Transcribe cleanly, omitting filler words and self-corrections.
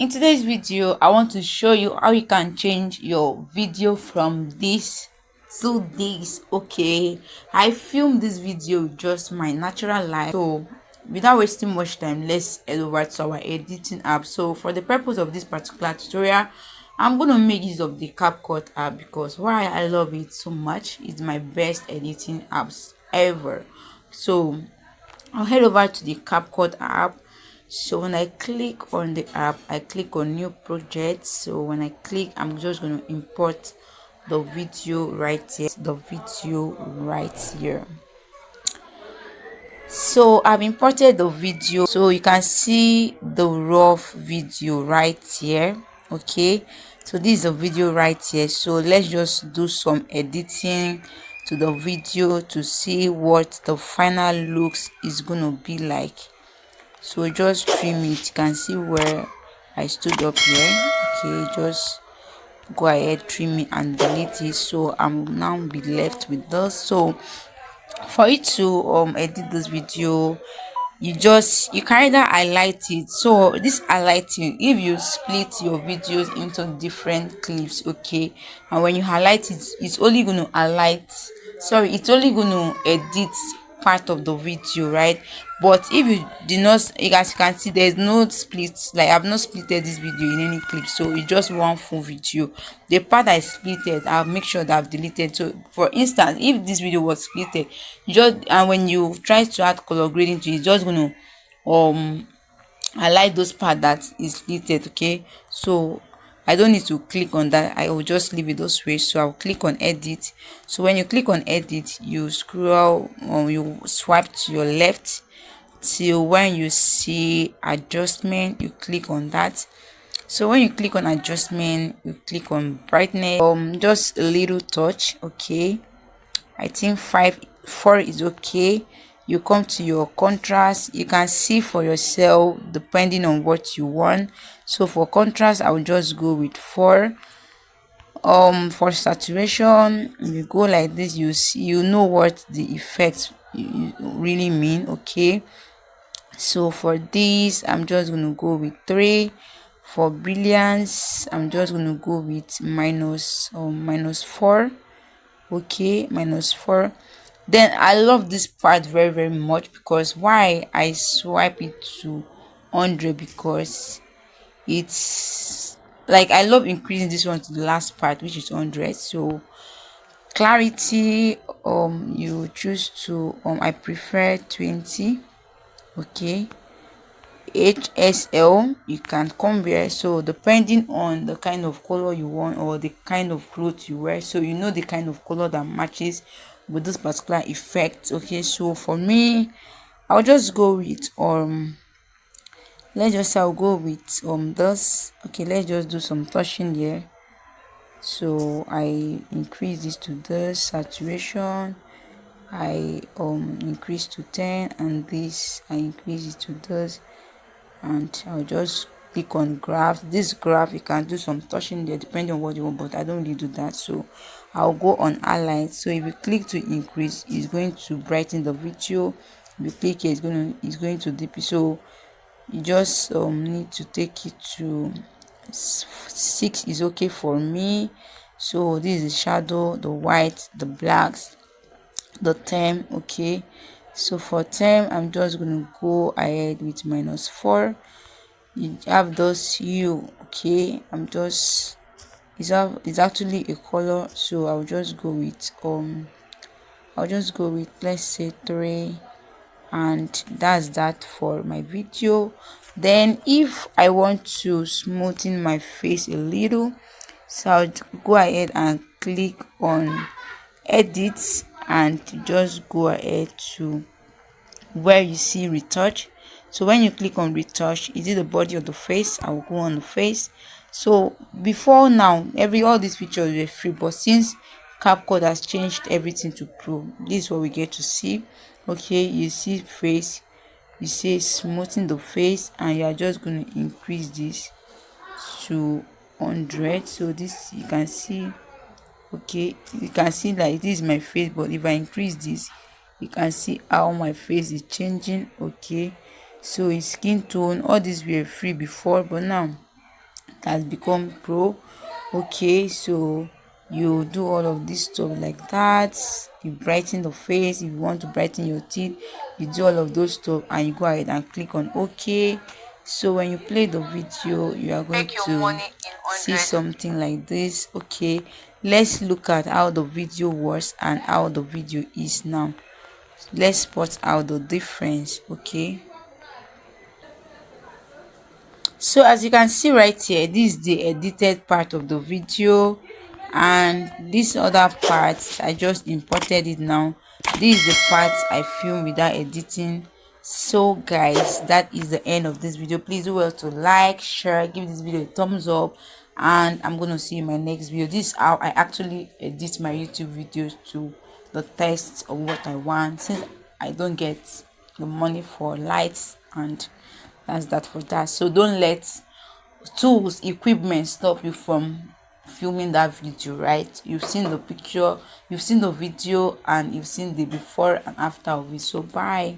In today's video, I want to show you how you can change your video from this to this. Okay, I filmed this video just my natural life, so without wasting much time, let's head over to our editing app. So for the purpose of this particular tutorial, I'm gonna make use of the CapCut app because why I love it so much. It's my best editing apps ever. So I'll head over to the CapCut app. So when I click on the app, I click on new project. So when I click, I'm just going to import the video right here. So I've imported the video, so you can see the raw video right here. Okay, so this is the video right here. So let's just do some editing to the video to see what the final looks is gonna be like. So just trim it. You can see where I stood up here. Okay, just go ahead, trim it and delete it. So I'm now be left with this. So for you to edit this video, you can either highlight it. So this highlighting, if you split your videos into different clips, okay, and when you highlight it, it's only going to highlight, sorry, it's only going to edit part of the video, right? But if you do not, as you can see, there's no split. Like I've not splitted this video in any clip, so it's just one full video. The part I splitted, I'll make sure that I've deleted. So for instance, if this video was splitted, and when you try to add color grading to it, it's just gonna highlight those part that is splitted. Okay, so I don't need to click on that. I will just leave it those way. So I'll click on edit. So when you click on edit, you scroll or you swipe to your left till when you see adjustment, you click on that. So when you click on adjustment, you click on brightness, just a little touch. Okay, I think 4 is okay. You come to your contrast, you can see for yourself depending on what you want. So for contrast, I will just go with 4. For saturation, if you go like this, you see, you know what the effects you really mean. Okay, so for this, I'm just going to go with 3. For brilliance, I'm just going to go with minus 4. Okay, minus 4. Then I love this part very very much because why I swipe it to 100, because it's like I love increasing this one to the last part, which is 100. So clarity, you choose to I prefer 20. Okay, HSL, you can come here. So depending on the kind of color you want or the kind of clothes you wear, so you know the kind of color that matches with this particular effect. Okay, so for me, I'll just go with let's just say I'll go with this. Okay, let's just do some touching here. So I increase this to this saturation, I increase to 10, and this I increase it to this, and I'll just click on graph. This graph, you can do some touching there depending on what you want, but I don't really do that. So I'll go on highlight. So if you click to increase, it's going to brighten the video. If you click here, it's going to deepen. So you just need to take it to 6 is okay for me. So this is the shadow, the white, the blacks, the term. Okay, so for term, I'm just gonna go ahead with minus 4. You have those hue. Okay, it's actually a color, so I'll just go with let's say 3, and that's that for my video. Then if I want to smoothen my face a little, so I'll go ahead and click on edit and just go ahead to where you see retouch. So when you click on retouch, is it the body of the face? I will go on the face. So before now, all these features were free, but since CapCut has changed everything to pro, this is what we get to see. Okay, you see face, you see smoothing the face, and you are just going to increase this to 100. So this you can see. Okay, you can see like this is my face, but if I increase this, you can see how my face is changing. Okay, so it's skin tone, all these were free before, but now has become pro. Okay, so you do all of this stuff like that. You brighten the face. If you want to brighten your teeth, you do all of those stuff and you go ahead and click on OK. So when you play the video, you are going to see something like this. Okay, let's look at how the video was and how the video is now. Let's spot out the difference. Okay, so as you can see right here, this is the edited part of the video, and this other part I just imported it now. This is the part I filmed without editing. So guys, that is the end of this video. Please do well to like, share, give this video a thumbs up, and I'm gonna see you in my next video. This is how I actually edit my YouTube videos to the taste of what I want, since I don't get the money for lights, and that's that for that. So don't let tools, equipment stop you from filming that video, right? You've seen the picture, you've seen the video, and you've seen the before and after of it. So bye.